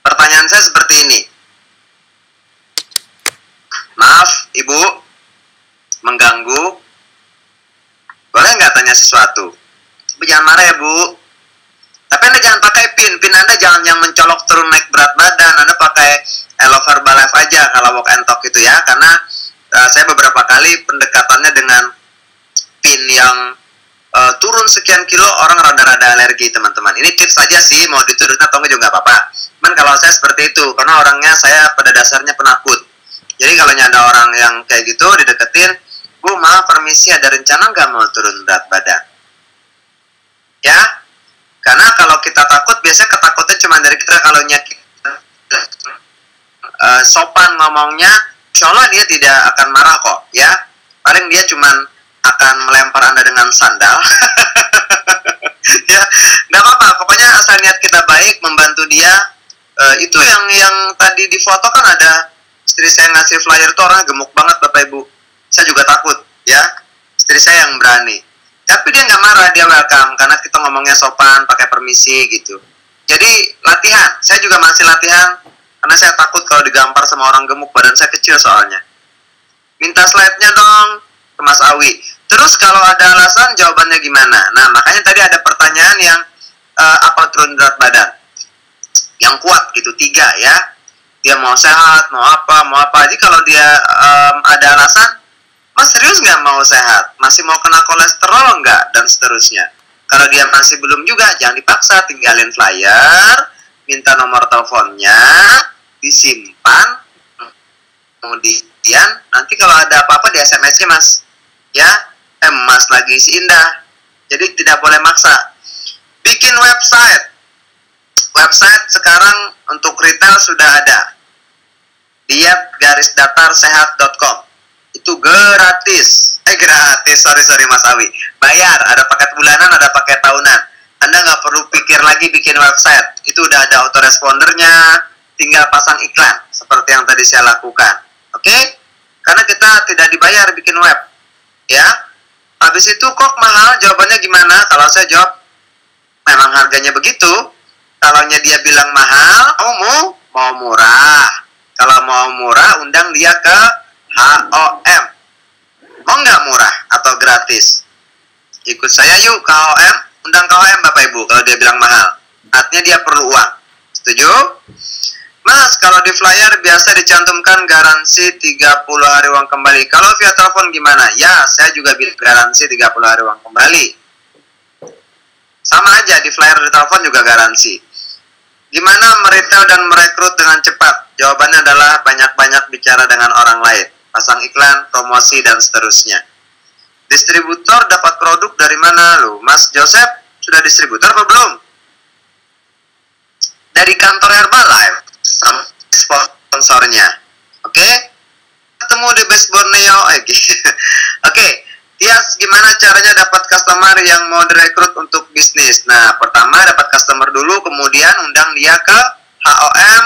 Pertanyaan saya seperti ini. Maaf, Ibu, mengganggu. Boleh nggak tanya sesuatu? Tapi jangan marah ya, Bu. Tapi Anda jangan pakai pin. Pin Anda jangan yang mencolok turun naik berat badan. Anda pakai Hello Herbalife aja kalau walk and talk itu ya. Karena saya beberapa kali pendekatannya dengan pin yang turun sekian kilo, orang rada-rada alergi, teman-teman. Ini tips saja sih, mau diturunin atau enggak juga nggak apa-apa. Cuman kalau saya seperti itu, karena orangnya saya pada dasarnya penakut. Jadi kalau ada orang yang kayak gitu dideketin, Bu, maaf permisi, ada rencana nggak mau turun berat badan? Ya, karena kalau kita takut, biasanya ketakutan cuma dari kita. Kalau nyakit sopan ngomongnya, insya Allah dia tidak akan marah kok, ya. Paling dia cuma akan melempar Anda dengan sandal. Ya, nggak apa-apa. Pokoknya asal niat kita baik, membantu dia. Itu yang tadi di foto kan ada istri saya ngasih flyer tuh orangnya gemuk banget Bapak Ibu. Saya juga takut ya. Istri saya yang berani. Tapi dia nggak marah, dia welcome karena kita ngomongnya sopan, pakai permisi gitu. Jadi latihan, saya juga masih latihan karena saya takut kalau digampar sama orang gemuk, badan saya kecil soalnya. Minta slide-nya dong ke Mas Awi. Terus kalau ada alasan jawabannya gimana? Nah, makanya tadi ada pertanyaan yang apa turun berat badan? Yang kuat gitu, 3 ya. Dia mau sehat, mau apa. Jadi kalau dia ada alasan, Mas serius nggak mau sehat? Masih mau kena kolesterol nggak? Dan seterusnya. Kalau dia masih belum juga, jangan dipaksa, tinggalin flyer, minta nomor teleponnya, disimpan, kemudian nanti kalau ada apa-apa di SMS-nya Mas. Ya, Mas lagi si Indah. Jadi tidak boleh maksa. Bikin website. Website sekarang untuk retail sudah ada. diet-datarsehat.com. Itu gratis. Sorry Mas Awi. Bayar, ada paket bulanan, ada paket tahunan. Anda nggak perlu pikir lagi bikin website. Itu udah ada autorespondernya, tinggal pasang iklan seperti yang tadi saya lakukan. Oke? Karena kita tidak dibayar bikin web. Ya. Habis itu kok mahal? Jawabannya gimana? Kalau saya jawab memang harganya begitu. Kalaunya dia bilang mahal, kamu mau murah. Kalau mau murah, undang dia ke HOM. Mau nggak murah atau gratis? Ikut saya yuk ke HOM, undang ke HOM Bapak Ibu kalau dia bilang mahal. Artinya dia perlu uang. Setuju? Mas, kalau di flyer biasa dicantumkan garansi 30 hari uang kembali. Kalau via telepon gimana? Ya, saya juga bilang garansi 30 hari uang kembali. Sama aja, di flyer di telepon juga garansi. Gimana meretail dan merekrut dengan cepat? Jawabannya adalah banyak-banyak bicara dengan orang lain. Pasang iklan, promosi, dan seterusnya. Distributor dapat produk dari mana lu? Mas Joseph sudah distributor apa belum? Dari kantor Herbalife sama sponsornya. Oke? Ketemu di Base Borneo. Oke. Tias, gimana caranya dapat customer yang mau direkrut untuk bisnis? Nah, pertama dapat customer dulu, kemudian undang dia ke HOM,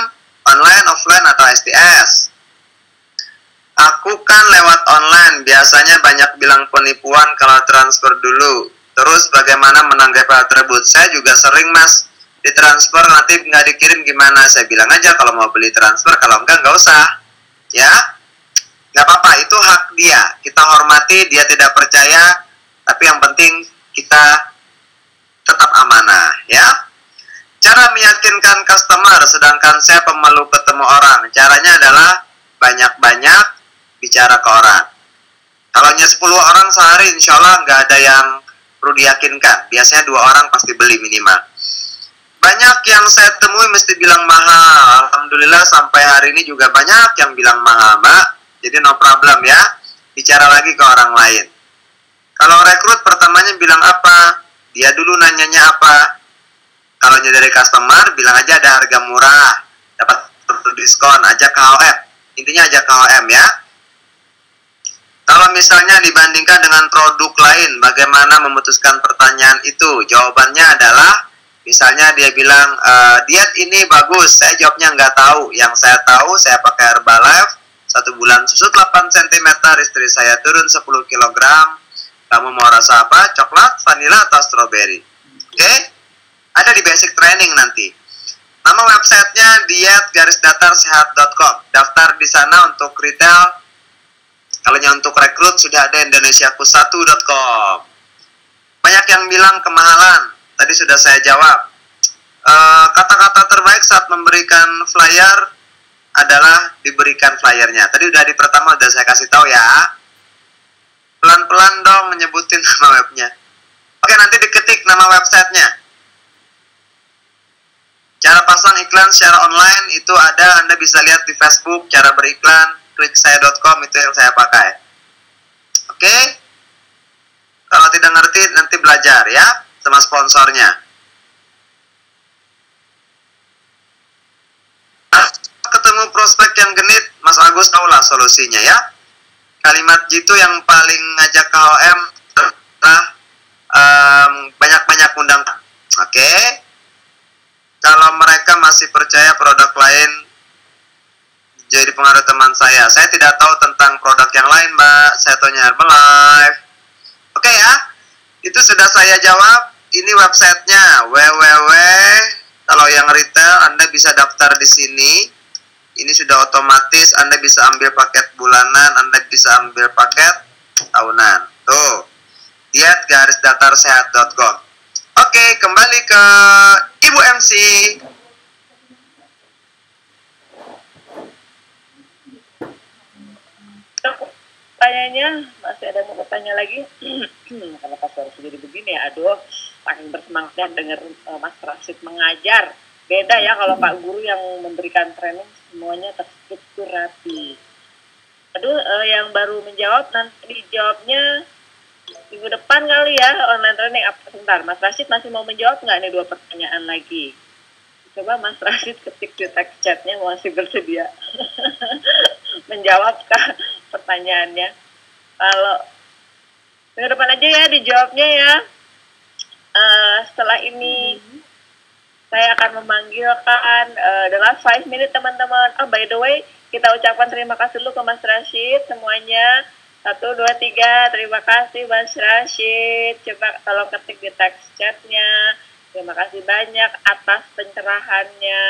online, offline, atau STS. Aku kan lewat online, biasanya banyak bilang penipuan kalau transfer dulu. Terus bagaimana menanggapi hal tersebut? Saya juga sering, Mas, ditransfer nanti nggak dikirim gimana? Saya bilang aja kalau mau beli transfer, kalau enggak nggak usah. Ya, nggak apa-apa, itu hak dia. Kita hormati, dia tidak percaya, tapi yang penting kita tetap amanah, ya. Cara meyakinkan customer, sedangkan saya pemalu ketemu orang. Caranya adalah banyak-banyak bicara ke orang. Kalau hanya 10 orang sehari, insya Allah nggak ada yang perlu diyakinkan. Biasanya 2 orang pasti beli minimal. Banyak yang saya temui mesti bilang mahal. Alhamdulillah sampai hari ini juga banyak yang bilang mahal, Mbak. Jadi no problem ya. Bicara lagi ke orang lain. Kalau rekrut pertamanya bilang apa? Dia dulu nanyanya apa? Kalau dari customer bilang aja ada harga murah, dapat diskon, ajak KOM. Intinya ajak KOM ya. Kalau misalnya dibandingkan dengan produk lain, bagaimana memutuskan pertanyaan itu? Jawabannya adalah, misalnya dia bilang, diet ini bagus, saya jawabnya nggak tahu. Yang saya tahu, saya pakai Herbalife, 1 bulan susut 8 cm, istri saya turun 10 kg. Kamu mau rasa apa? Coklat, vanila, atau strawberry? Oke? Ada di basic training nanti. Nama websitenya diet-sehat.com. Daftar di sana untuk retail. Kalau untuk rekrut sudah ada indonesiaku1.com. Banyak yang bilang kemahalan. Tadi sudah saya jawab. Kata-kata terbaik saat memberikan flyer adalah diberikan flyernya. Tadi udah di pertama udah saya kasih tahu ya. Pelan-pelan dong menyebutin nama webnya. Oke, nanti diketik nama websitenya. Cara pasang iklan secara online itu ada, Anda bisa lihat di Facebook, cara beriklan, kliksaya.com itu yang saya pakai. Oke? Kalau tidak ngerti nanti belajar ya sama sponsornya. Ketemu prospek yang genit, Mas Agus tahulah solusinya ya. Kalimat jitu yang paling ngajak KOM adalah banyak-banyak undang. Oke? Kalau mereka masih percaya produk lain jadi pengaruh teman saya. Saya tidak tahu tentang produk yang lain, Mbak. Saya tanya Herbalife. Oke ya, itu sudah saya jawab. Ini websitenya www. Kalau yang retail, Anda bisa daftar di sini. Ini sudah otomatis. Anda bisa ambil paket bulanan, Anda bisa ambil paket tahunan. Tuh, diet-sehat.com. Oke, kembali ke Ibu MC. Pertanyaannya masih ada mau bertanya lagi. Kenapa suara jadi begini ya? Aduh, paling bersemangat dengar Mas Rashid mengajar. Beda ya kalau Pak Guru yang memberikan training semuanya terstruktur rapi. Aduh, yang baru menjawab nanti dijawabnya minggu depan kali ya, online training. Sebentar, Mas Rashid masih mau menjawab nggak nih 2 pertanyaan lagi? Coba Mas Rashid ketik di text chatnya masih bersedia menjawab pertanyaannya. Kalau minggu depan aja ya dijawabnya ya. Setelah ini saya akan memanggilkan the last 5 minutes teman-teman. Oh, by the way, kita ucapkan terima kasih dulu ke Mas Rashid semuanya. 1, 2, 3, terima kasih Mas Rashid. Coba tolong ketik di text chatnya. Terima kasih banyak atas pencerahannya.